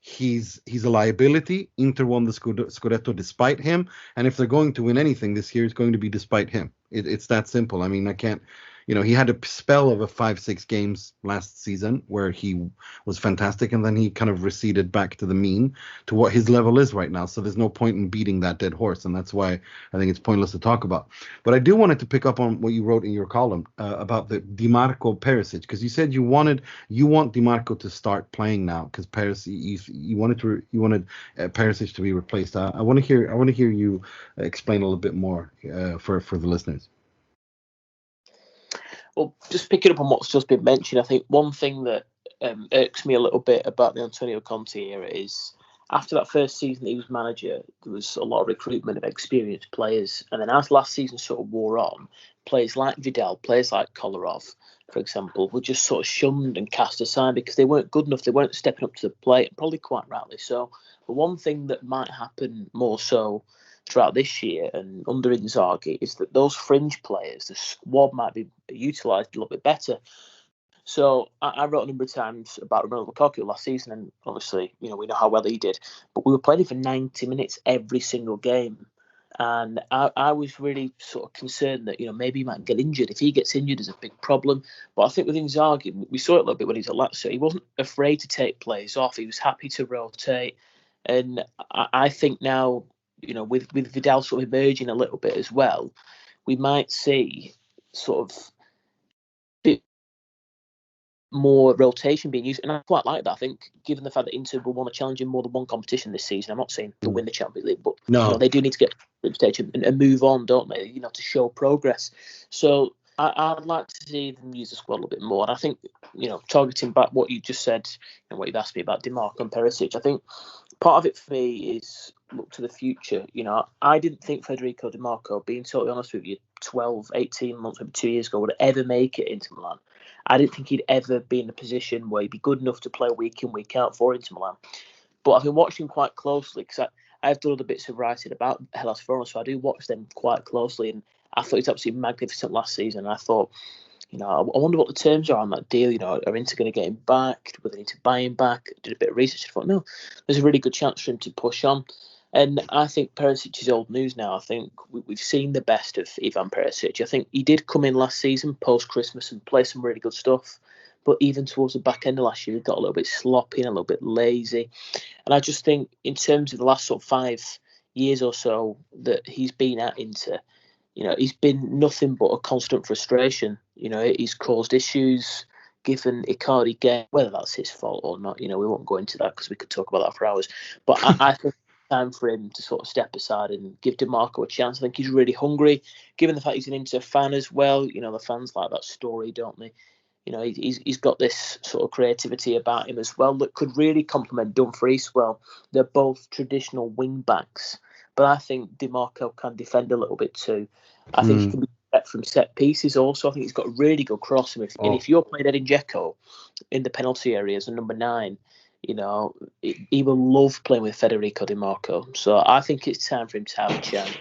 He's a liability. Inter won the Scudetto despite him, and if they're going to win anything this year, it's going to be despite him. It's that simple. I mean, I can't. He had a spell of 5-6 games last season where he was fantastic, and then he kind of receded back to the mean, to what his level is right now. So there's no point in beating that dead horse, and that's why I think it's pointless to talk about. But I do wanted to pick up on what you wrote in your column about the Di Marco Perisic, because you said you want Di Marco to start playing now, because you wanted Perisic to be replaced. I want to hear you explain a little bit more for the listeners. Well, just picking up on what's just been mentioned, I think one thing that irks me a little bit about the Antonio Conte era is, after that first season that he was manager, there was a lot of recruitment of experienced players. And then as last season sort of wore on, players like Vidal, players like Kolarov, for example, were just sort of shunned and cast aside because they weren't good enough. They weren't stepping up to the plate, probably quite rightly so. But one thing that might happen more so throughout this year and under Inzaghi is that those fringe players, the squad might be utilised a little bit better. So I wrote a number of times about Romelu Lukaku last season, and obviously, we know how well he did. But we were playing him for 90 minutes every single game. And I was really sort of concerned that, maybe he might get injured. If he gets injured, there's a big problem. But I think with Inzaghi, we saw it a little bit when he was at Lazio. He wasn't afraid to take players off. He was happy to rotate. And I think now, with Vidal sort of emerging a little bit as well, we might see sort of bit more rotation being used. And I quite like that. I think, given the fact that Inter will want to challenge in more than one competition this season, I'm not saying to win the Champions League, but they do need to get to the stage and move on, don't they? To show progress. So I'd like to see them use the squad a little bit more. And I think, targeting back what you just said and what you've asked me about Di Marco and Perisic, I think part of it for me is look to the future. I didn't think Federico Di Marco, being totally honest with you, 12, 18 months, maybe 2 years ago, would ever make it into Milan. I didn't think he'd ever be in a position where he'd be good enough to play week in, week out for Inter Milan. But I've been watching him quite closely because I've done other bits of writing about Hellas Verona, so I do watch them quite closely. And I thought he was absolutely magnificent last season. And I thought, I wonder what the terms are on that deal. Are Inter going to get him back? Will they need to buy him back? Did a bit of research. I thought, no, there's a really good chance for him to push on. And I think Perisic is old news now. I think we've seen the best of Ivan Perisic. I think he did come in last season, post-Christmas, and play some really good stuff. But even towards the back end of last year, he got a little bit sloppy and a little bit lazy. And I just think in terms of the last sort of 5 years or so that he's been at Inter, he's been nothing but a constant frustration. He's caused issues, given Icardi game, whether that's his fault or not. We won't go into that because we could talk about that for hours. But I think it's time for him to sort of step aside and give Di Marco a chance. I think he's really hungry, given the fact he's an Inter fan as well. The fans like that story, don't they? He's got this sort of creativity about him as well that could really complement Dumfries well. They're both traditional wing backs, but I think Di Marco can defend a little bit too. I think he can be from set pieces also. I think he's got a really good cross. And if you're playing Edin Dzeko in the penalty area as a number 9, he will love playing with Federico Di Marco. So I think it's time for him to have a chance.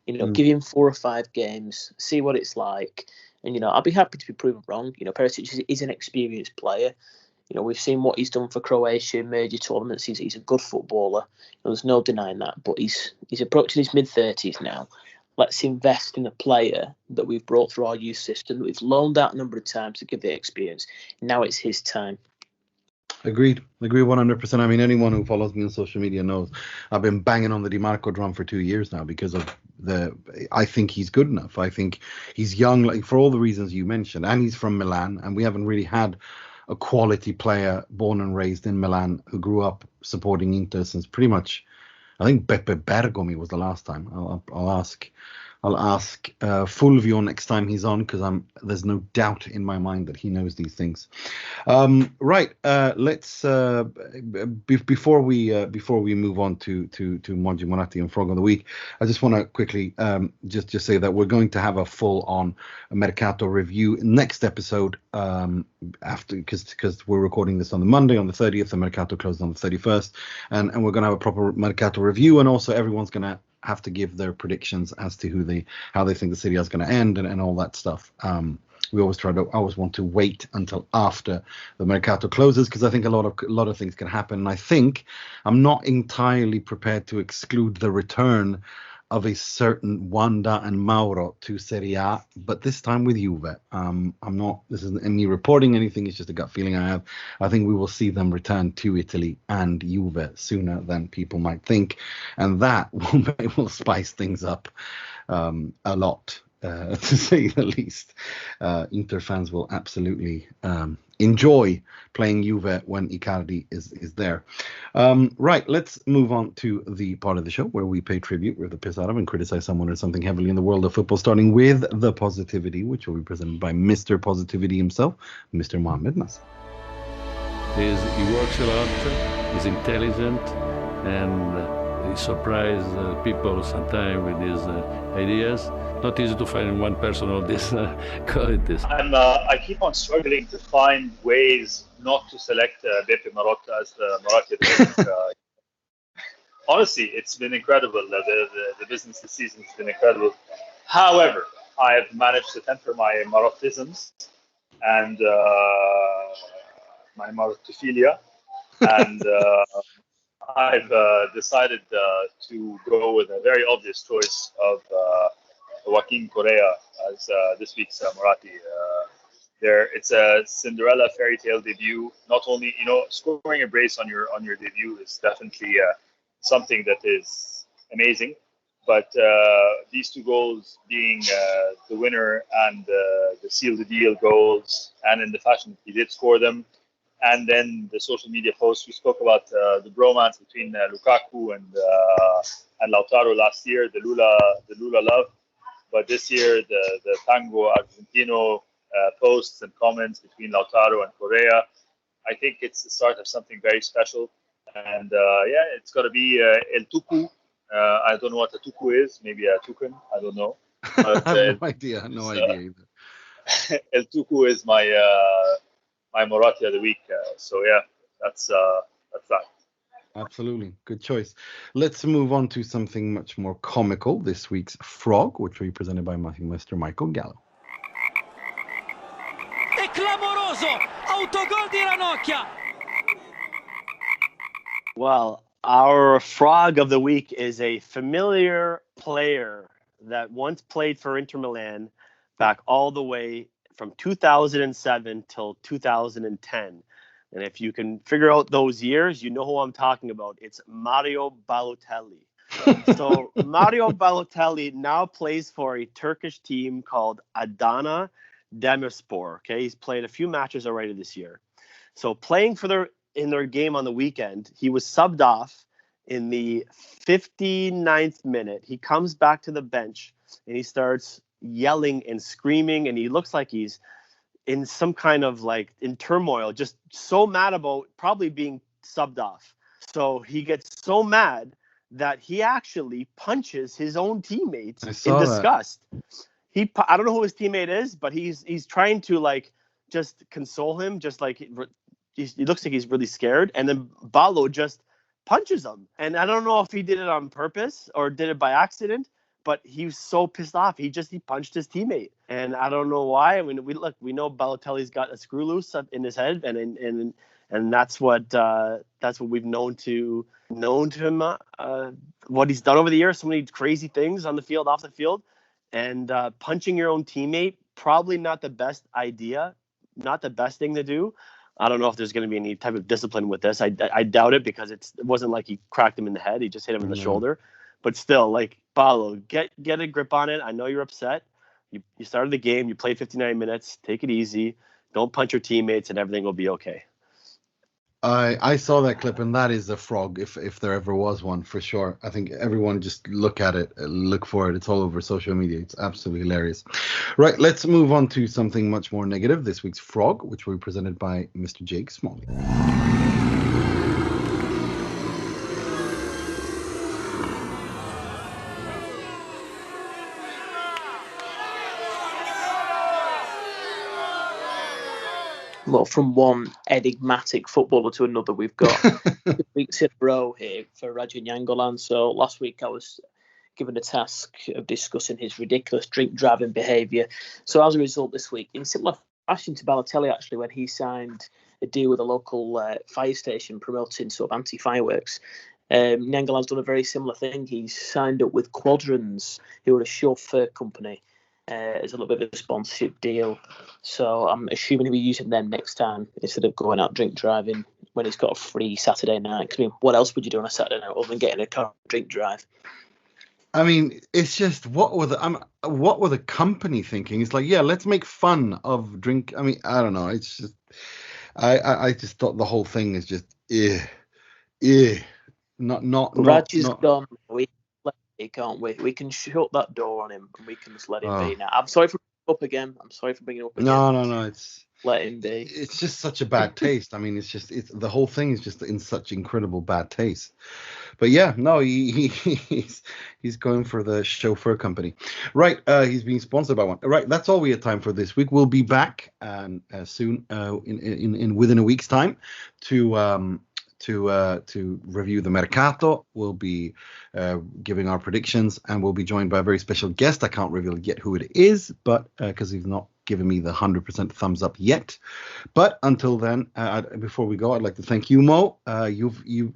Give him 4 or 5 games, see what it's like. And, I'll be happy to be proven wrong. Perisic is an experienced player. We've seen what he's done for Croatia in major tournaments. He's a good footballer. There's no denying that. But he's approaching his mid-30s now. let's invest in a player that we've brought through our youth system, that we've loaned out a number of times to give the experience. Now it's his time. Agreed 100%. I mean, anyone who follows me on social media knows I've been banging on the Di Marco drum for 2 years now because of I think he's good enough. I think he's young, like for all the reasons you mentioned, and he's from Milan, and we haven't really had a quality player born and raised in Milan who grew up supporting Inter since pretty much, I think Beppe Bergomi was the last time. I'll ask Fulvio next time he's on, because there's no doubt in my mind that he knows these things. Right. Let's before we move on to Moggi, Moratti, and Frog of the Week, I just want to quickly just say that we're going to have a full-on Mercato review next episode after, because we're recording this on the Monday on the 30th. The Mercato closed on the 31st, and we're going to have a proper Mercato review, and also everyone's going to have to give their predictions as to how they think the Serie is going to end and all that stuff. We always want to wait until after the Mercato closes, because I think a lot of things can happen. And I think I'm not entirely prepared to exclude the return of a certain Wanda and Mauro to Serie A, but this time with Juve. I'm not. This isn't me reporting anything. It's just a gut feeling I have. I think we will see them return to Italy and Juve sooner than people might think, and that will spice things up a lot, to say the least. Inter fans will absolutely enjoy playing Juve when Icardi is there. Right, let's move on to the part of the show where we pay tribute, rip the piss out of, and criticize someone or something heavily in the world of football, starting with the positivity, which will be presented by Mr. Positivity himself, Mr. Mohamed Nassar. He works a lot, he's intelligent, and he surprises people sometimes with his ideas. Not easy to find one person of this qualities. I keep on struggling to find ways not to select Beppe Marotta as the Moratti. Honestly, it's been incredible. The business this season has been incredible. However, I have managed to temper my Marottisms and my Marotophilia, and I've decided to go with a very obvious choice of Joaquin Correa as this week's Moratti. It's a Cinderella fairy tale debut. Not only, scoring a brace on your debut is definitely something that is amazing, but these two goals being the winner and the seal the deal goals, and in the fashion that he did score them, and then the social media posts. We spoke about the bromance between Lukaku and Lautaro last year, the Lula love. But this year, the Tango Argentino posts and comments between Lautaro and Correa, I think it's the start of something very special. And it's got to be El Tucu. I don't know what a Tucu is. Maybe a Tucun. I don't know. But, I have no idea. No idea either. El Tucu is my Moratti of the week. That's that. Absolutely. Good choice. Let's move on to something much more comical. This week's Frog, which will be presented by Mr. Michael Gallo. È clamoroso! Autogol di Ranocchia! Well, our Frog of the week is a familiar player that once played for Inter Milan back all the way from 2007 till 2010. And if you can figure out those years, you know who I'm talking about. It's Mario Balotelli. So Mario Balotelli now plays for a Turkish team called Adana Demirspor. Okay, he's played a few matches already this year. So playing in their game on the weekend, he was subbed off in the 59th minute. He comes back to the bench and he starts yelling and screaming, and he looks like he's in some kind of in turmoil, just so mad about probably being subbed off. So he gets so mad that he actually punches his own teammates in disgust. I don't know who his teammate is, but he's trying to just console him, just he looks like he's really scared, and then Balo just punches him. And I don't know if he did it on purpose or did it by accident, but he was so pissed off. He punched his teammate, and I don't know why. I mean, we know Balotelli's got a screw loose in his head, and and that's what we've known to him. What he's done over the years, so many crazy things on the field, off the field, and punching your own teammate, probably not the best idea, not the best thing to do. I don't know if there's going to be any type of discipline with this. I doubt it, because it wasn't like he cracked him in the head. He just hit him in the shoulder. But still, like, Paolo, get a grip on it. I know you're upset. You started the game. You played 59 minutes. Take it easy. Don't punch your teammates, and everything will be okay. I saw that clip, and that is a frog, if there ever was one, for sure. I think everyone just look at it, look for it. It's all over social media. It's absolutely hilarious. Right, let's move on to something much more negative. This week's frog, which will be presented by Mr. JakeSmalley. Well, from one enigmatic footballer to another, we've got 2 weeks in a row here for Radja Nainggolan. So last week I was given the task of discussing his ridiculous drink driving behaviour. So as a result, this week, in similar fashion to Balotelli, actually, when he signed a deal with a local fire station promoting sort of anti-fireworks, Nainggolan's done a very similar thing. He's signed up with Quadrans, who are a chauffeur company, as a little bit of a sponsorship deal. So I'm assuming he'll be using them next time instead of going out drink driving when he's got a free Saturday night. 'Cause, I mean, what else would you do on a Saturday night other than getting a car drink drive? I mean, it's just, what were the company thinking? It's like, yeah, let's make fun of drink. I mean, I don't know. It's just, I just thought the whole thing is just, Radja's gone. He can't wait. We can shut that door on him, and we can just let him be now. I'm sorry for bringing up again. No. It's let him be. It's just such a bad taste. I mean, it's the whole thing is just in such incredible bad taste. But yeah, no, he's going for the chauffeur company, right? He's being sponsored by one. Right, that's all we had time for this week. We'll be back soon, in within a week's time, to review the Mercato. We'll be giving our predictions, and we'll be joined by a very special guest. I can't reveal yet who it is, but because he's not given me the 100% thumbs up yet. But until then, before we go, I'd like to thank you, Mo. You're Mr.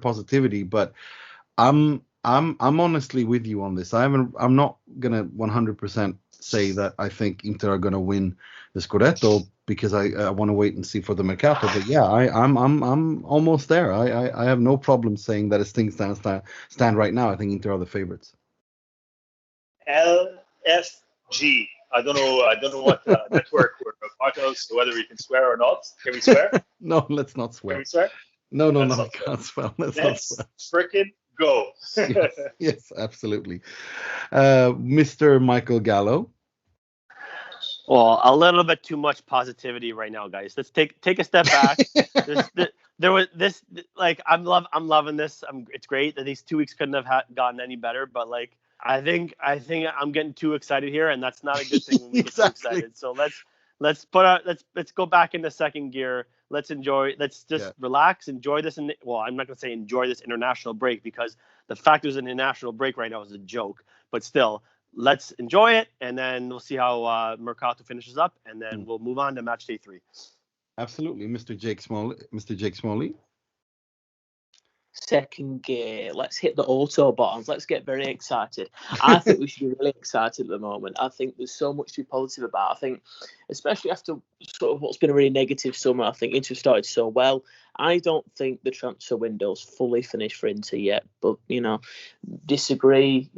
Positivity, but I'm honestly with you on this. I'm not gonna 100% say that I think Inter are gonna win the Scudetto, because I want to wait and see for the Mercato. But yeah, I'm almost there. I have no problem saying that as things stand right now, I think Inter are the favorites. LFG. I don't know what network we're part of, so whether we can swear or not. Can we swear? No, let's not swear. Can we swear? No, I can't swear. Let's not swear. Frickin' go. yes, absolutely. Mr. Michael Gallo. Well, a little bit too much positivity right now, guys. Let's take a step back. There was this, like, I'm loving this. It's great that these 2 weeks couldn't have gotten any better, but like, I think I'm getting too excited here, and that's not a good thing when we get too excited. So let's go back into second gear. Let's just relax, enjoy this. I'm not gonna say enjoy this international break, because the fact there's an international break right now is a joke. But still, let's enjoy it, and then we'll see how Mercato finishes up, and then we'll move on to match day 3. Absolutely, Mr. JakeSmalley. Second gear. Let's hit the auto buttons. Let's get very excited. I think we should be really excited at the moment. I think there's so much to be positive about. I think, especially after sort of what's been a really negative summer, I think Inter started so well. I don't think the transfer window's fully finished for Inter yet, but disagree.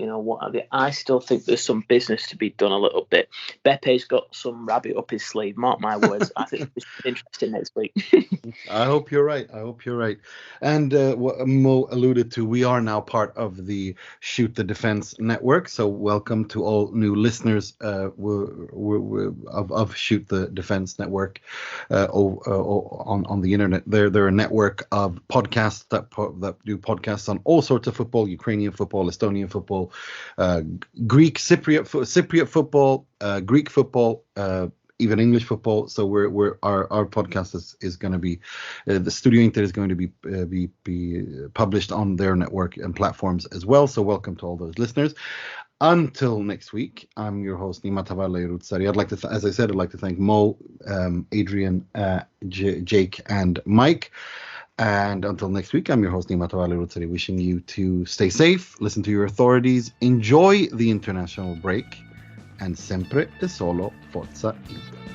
I still think there's some business to be done a little bit. Bepe's got some rabbit up his sleeve. Mark my words. I think it's interesting next week. I hope you're right. And what Mo alluded to, we are now part of the Shoot the Defense network. So welcome to all new listeners of Shoot the Defense network on the internet. They're a network of podcasts that do podcasts on all sorts of football: Ukrainian football, Estonian football, Greek, Cypriot football, Greek football, even English football. So our podcast is going to be the StudioInter is going to be published on their network and platforms as well. So welcome to all those listeners. Until next week, I'm your host, Nima Tavallaey. I'd like to, as I said, I'd like to thank Mo, Adrian, Jake, and Mike. And until next week, I'm your host, Nima Tavallaey, wishing you to stay safe, listen to your authorities, enjoy the international break, and sempre e solo forza Inter.